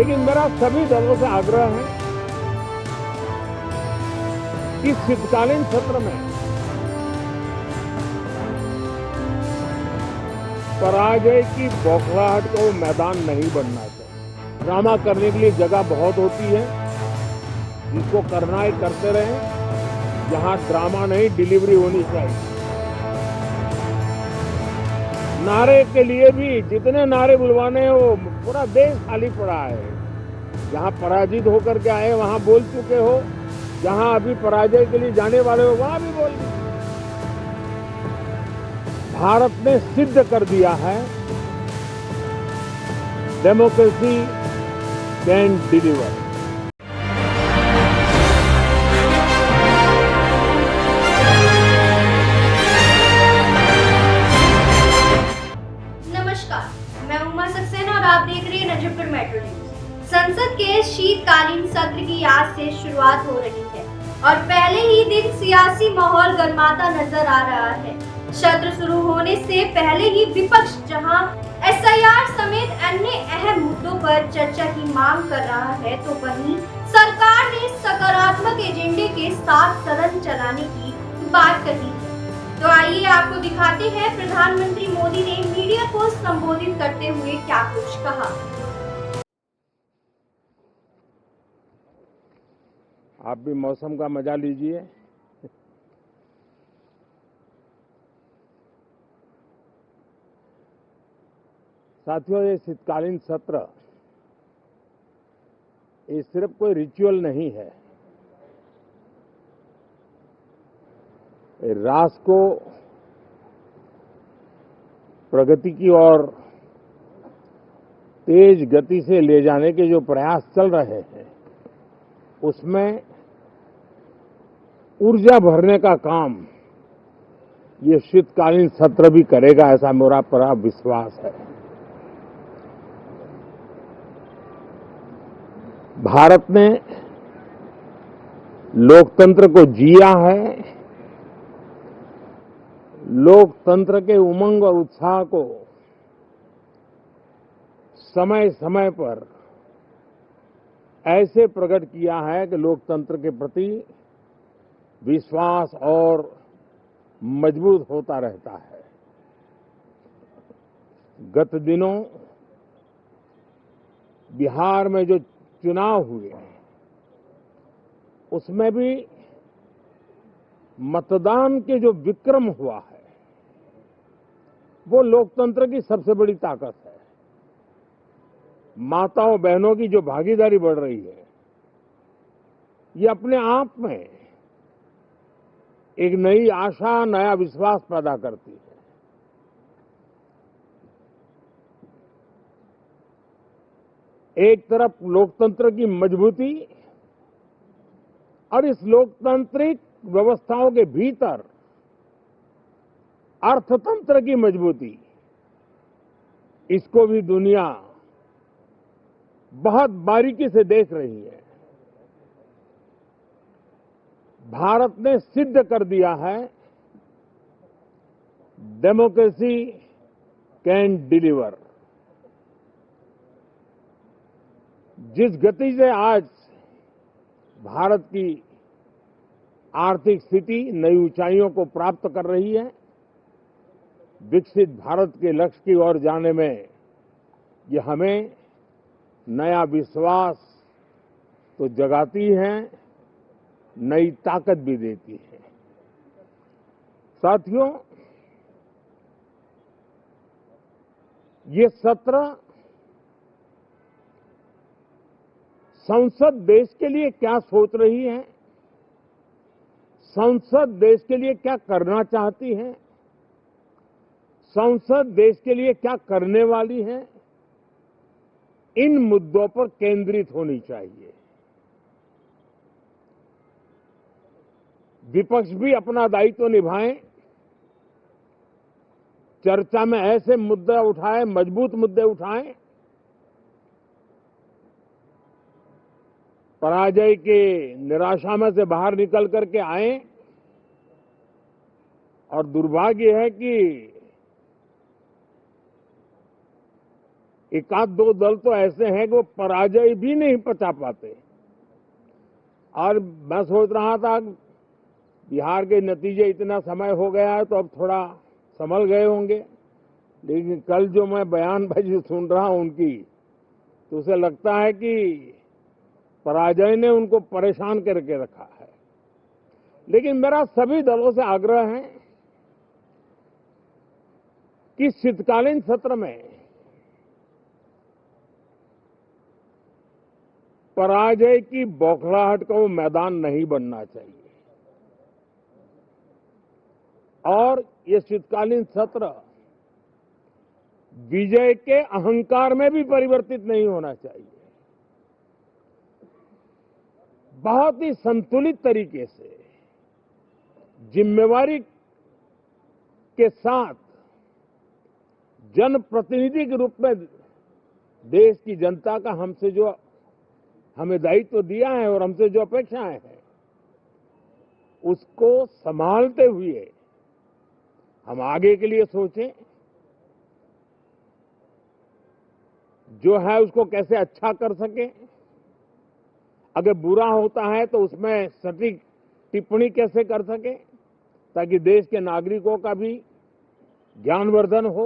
लेकिन मेरा सभी दलों से आग्रह है कि शीतकालीन सत्र में पराजय की बौखलाहट को मैदान नहीं बनना चाहिए। ड्रामा करने के लिए जगह बहुत होती है, जिसको करना है करते रहें। यहां ड्रामा नहीं, डिलीवरी होनी चाहिए। नारे के लिए भी जितने नारे बुलवाने हैं वो पूरा देश खाली पड़ा है। जहां पराजित होकर के आए वहां बोल चुके हो, जहां अभी पराजय के लिए जाने वाले हो वहां भी बोल दीजिए। भारत ने सिद्ध कर दिया है डेमोक्रेसी कैन डिलीवर। नमस्कार, मैं उमा सक्सेना और आप देख रहे हैं नजफगढ़ मेट्रो न्यूज। संसद के शीतकालीन सत्र की आज से शुरुआत हो रही है और पहले ही दिन सियासी माहौल गर्माता नजर आ रहा है। सत्र शुरू होने से पहले ही विपक्ष जहां एसआईआर समेत अन्य अहम मुद्दों पर चर्चा की मांग कर रहा है, तो वहीं सरकार ने सकारात्मक एजेंडे के साथ सदन चलाने की बात कही है। तो आइए आपको दिखाते हैं प्रधानमंत्री मोदी ने मीडिया को संबोधित करते हुए क्या कुछ कहा। आप भी मौसम का मजा लीजिए। साथियों, ये शीतकालीन सत्र ये सिर्फ कोई रिचुअल नहीं है। राष्ट्र को प्रगति की ओर तेज गति से ले जाने के जो प्रयास चल रहे हैं, उसमें ऊर्जा भरने का काम ये शीतकालीन सत्र भी करेगा, ऐसा मेरा पूरा विश्वास है। भारत ने लोकतंत्र को जिया है, लोकतंत्र के उमंग और उत्साह को समय समय पर ऐसे प्रकट किया है कि लोकतंत्र के प्रति विश्वास और मजबूत होता रहता है। गत दिनों बिहार में जो चुनाव हुए, उसमें भी मतदान के जो विक्रम हुआ है, वो लोकतंत्र की सबसे बड़ी ताकत है। माताओं बहनों की जो भागीदारी बढ़ रही है, ये अपने आप में एक नई आशा, नया विश्वास पैदा करती है। एक तरफ लोकतंत्र की मजबूती और इस लोकतांत्रिक व्यवस्थाओं के भीतर अर्थतंत्र की मजबूती, इसको भी दुनिया बहुत बारीकी से देख रही है। भारत ने सिद्ध कर दिया है डेमोक्रेसी कैन डिलीवर। जिस गति से आज भारत की आर्थिक स्थिति नई ऊंचाइयों को प्राप्त कर रही है, विकसित भारत के लक्ष्य की ओर जाने में ये हमें नया विश्वास तो जगाती है, नई ताकत भी देती है। साथियों, ये सत्र संसद देश के लिए क्या सोच रही है, संसद देश के लिए क्या करना चाहती है, संसद देश के लिए क्या करने वाली है, इन मुद्दों पर केंद्रित होनी चाहिए। विपक्ष भी अपना दायित्व निभाएं, चर्चा में ऐसे मुद्दे उठाएं, मजबूत मुद्दे उठाएं, पराजय के निराशा में से बाहर निकल करके आए। और दुर्भाग्य है कि एक आध दो दल तो ऐसे हैं कि वो पराजय भी नहीं पचा पाते। और मैं सोच रहा था बिहार के नतीजे इतना समय हो गया है तो अब थोड़ा संभल गए होंगे, लेकिन कल जो मैं बयानबाजी सुन रहा हूं उनकी, तो उसे लगता है कि पराजय ने उनको परेशान करके रखा है। लेकिन मेरा सभी दलों से आग्रह है कि शीतकालीन सत्र में पराजय की बौखलाहट का वो मैदान नहीं बनना चाहिए और ये शीतकालीन सत्र विजय के अहंकार में भी परिवर्तित नहीं होना चाहिए। बहुत ही संतुलित तरीके से जिम्मेवारी के साथ जनप्रतिनिधि के रूप में देश की जनता का हमसे जो हमें दायित्व दिया है और हमसे जो अपेक्षाएं हैं उसको संभालते हुए हम आगे के लिए सोचें, जो है उसको कैसे अच्छा कर सके। अगर बुरा होता है तो उसमें सटीक टिप्पणी कैसे कर सके ताकि देश के नागरिकों का भी ज्ञानवर्धन हो।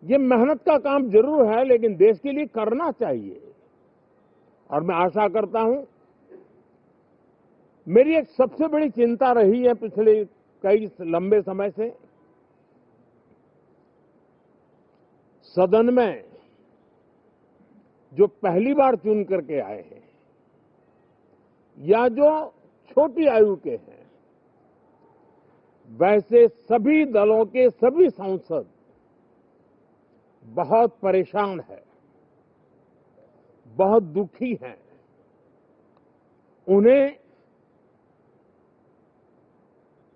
ये मेहनत का काम जरूर है लेकिन देश के लिए करना चाहिए। और मैं आशा करता हूं, मेरी एक सबसे बड़ी चिंता रही है पिछले कई लंबे समय से, सदन में जो पहली बार चुन करके आए हैं या जो छोटी आयु के हैं, वैसे सभी दलों के सभी सांसद बहुत परेशान हैं, बहुत दुखी हैं। उन्हें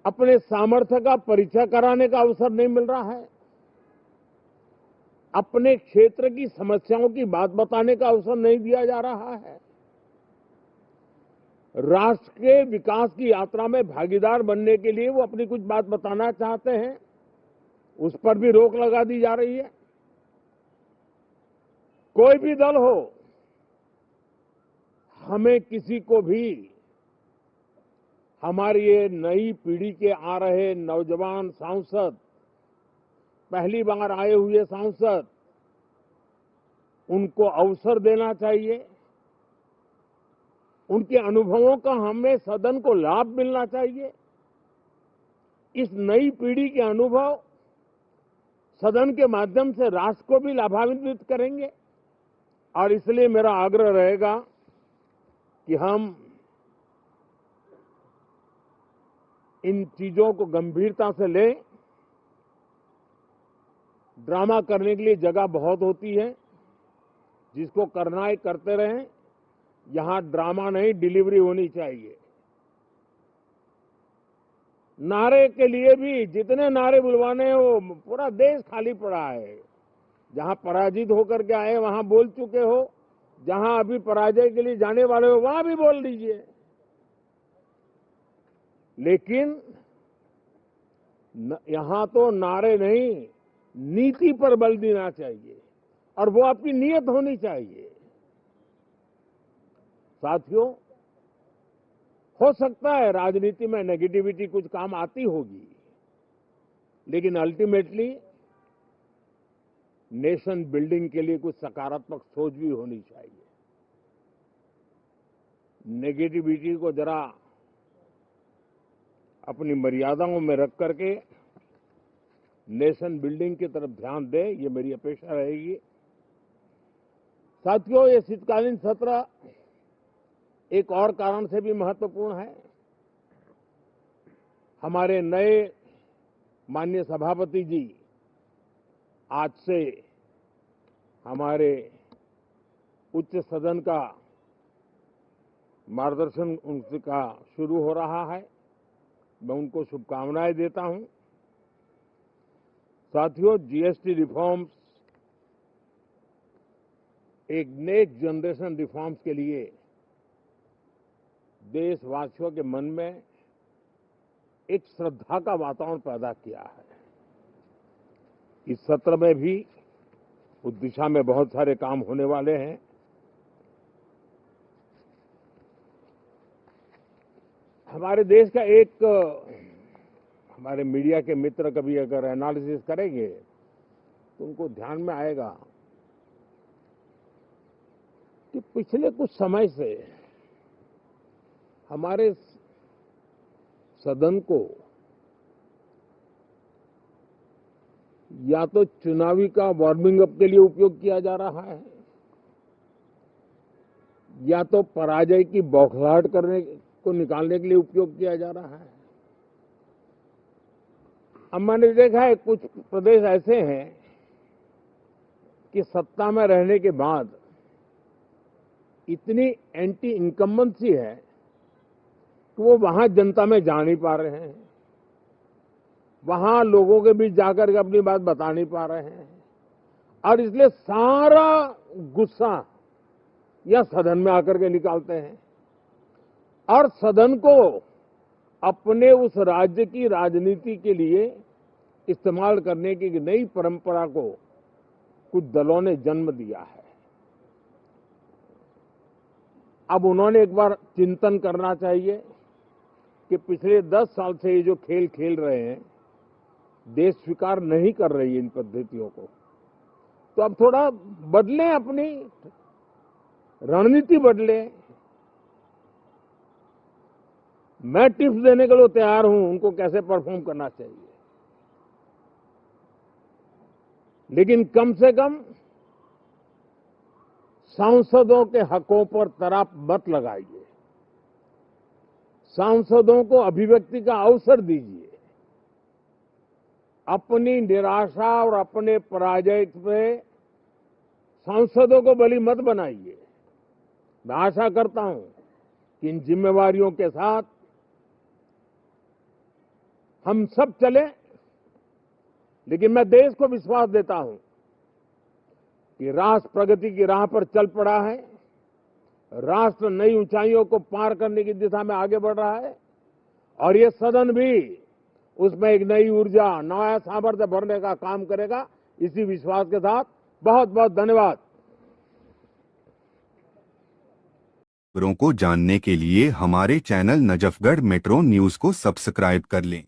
अपने सामर्थ्य का परिचय कराने का अवसर नहीं मिल रहा है, अपने क्षेत्र की समस्याओं की बात बताने का अवसर नहीं दिया जा रहा है। राष्ट्र के विकास की यात्रा में भागीदार बनने के लिए वो अपनी कुछ बात बताना चाहते हैं, उस पर भी रोक लगा दी जा रही है। कोई भी दल हो, हमें किसी को भी हमारी ये नई पीढ़ी के आ रहे नौजवान सांसद, पहली बार आए हुए सांसद, उनको अवसर देना चाहिए। उनके अनुभवों का हमें सदन को लाभ मिलना चाहिए। इस नई पीढ़ी के अनुभव सदन के माध्यम से राष्ट्र को भी लाभान्वित करेंगे और इसलिए मेरा आग्रह रहेगा कि हम इन चीजों को गंभीरता से लें। ड्रामा करने के लिए जगह बहुत होती है, जिसको करना है करते रहें। यहां ड्रामा नहीं, डिलीवरी होनी चाहिए। नारे के लिए भी जितने नारे बुलवाने हैं वो पूरा देश खाली पड़ा है। जहां पराजित होकर के आए वहां बोल चुके हो, जहां अभी पराजय के लिए जाने वाले हो वहां भी बोल दीजिए, लेकिन यहां तो नारे नहीं, नीति पर बल देना चाहिए और वो आपकी नीयत होनी चाहिए। साथियों, हो सकता है राजनीति में नेगेटिविटी कुछ काम आती होगी, लेकिन अल्टीमेटली नेशन बिल्डिंग के लिए कुछ सकारात्मक सोच भी होनी चाहिए। नेगेटिविटी को जरा अपनी मर्यादाओं में रख करके नेशन बिल्डिंग की तरफ ध्यान दे, ये मेरी अपेक्षा रहेगी। साथियों, ये शीतकालीन सत्र एक और कारण से भी महत्वपूर्ण है। हमारे नए माननीय सभापति जी आज से हमारे उच्च सदन का मार्गदर्शन उनका शुरू हो रहा है। मैं उनको शुभकामनाएं देता हूं। साथियों, जीएसटी रिफॉर्म्स एक नेक्स्ट जनरेशन रिफॉर्म्स के लिए देशवासियों के मन में एक श्रद्धा का वातावरण पैदा किया है। इस सत्र में भी उस दिशा में बहुत सारे काम होने वाले हैं। हमारे देश का एक हमारे मीडिया के मित्र कभी अगर एनालिसिस करेंगे तो उनको ध्यान में आएगा कि पिछले कुछ समय से हमारे सदन को या तो चुनावी का वार्मिंग अप के लिए उपयोग किया जा रहा है या तो पराजय की बौखलाहट करने को निकालने के लिए उपयोग किया जा रहा है। अब मैंने देखा है कुछ प्रदेश ऐसे हैं कि सत्ता में रहने के बाद इतनी एंटी इनकम्बेंसी है कि वो वहां जनता में जा नहीं पा रहे हैं, वहां लोगों के बीच जाकर के अपनी बात बता नहीं पा रहे हैं और इसलिए सारा गुस्सा या सदन में आकर के निकालते हैं और सदन को अपने उस राज्य की राजनीति के लिए इस्तेमाल करने की एक नई परंपरा को कुछ दलों ने जन्म दिया है। अब उन्होंने एक बार चिंतन करना चाहिए कि पिछले 10 साल से ये जो खेल खेल रहे हैं, देश स्वीकार नहीं कर रही है इन पद्धतियों को, तो अब थोड़ा बदलें, अपनी रणनीति बदलें। मैं टिप्स देने के लिए तैयार हूं उनको कैसे परफॉर्म करना चाहिए, लेकिन कम से कम सांसदों के हकों पर तराप मत लगाइए, सांसदों को अभिव्यक्ति का अवसर दीजिए, अपनी निराशा और अपने पराजय पे सांसदों को बलि मत बनाइए। मैं आशा करता हूं कि इन जिम्मेवारियों के साथ हम सब चलें, लेकिन मैं देश को विश्वास देता हूं कि राष्ट्र प्रगति की राह पर चल पड़ा है, राष्ट्र नई ऊंचाइयों को पार करने की दिशा में आगे बढ़ रहा है और ये सदन भी उसमें एक नई ऊर्जा, नया सामर्थ्य भरने का काम करेगा। इसी विश्वास के साथ बहुत बहुत धन्यवाद। खबरों को जानने के लिए हमारे चैनल नजफगढ़ मेट्रो न्यूज को सब्सक्राइब कर लें।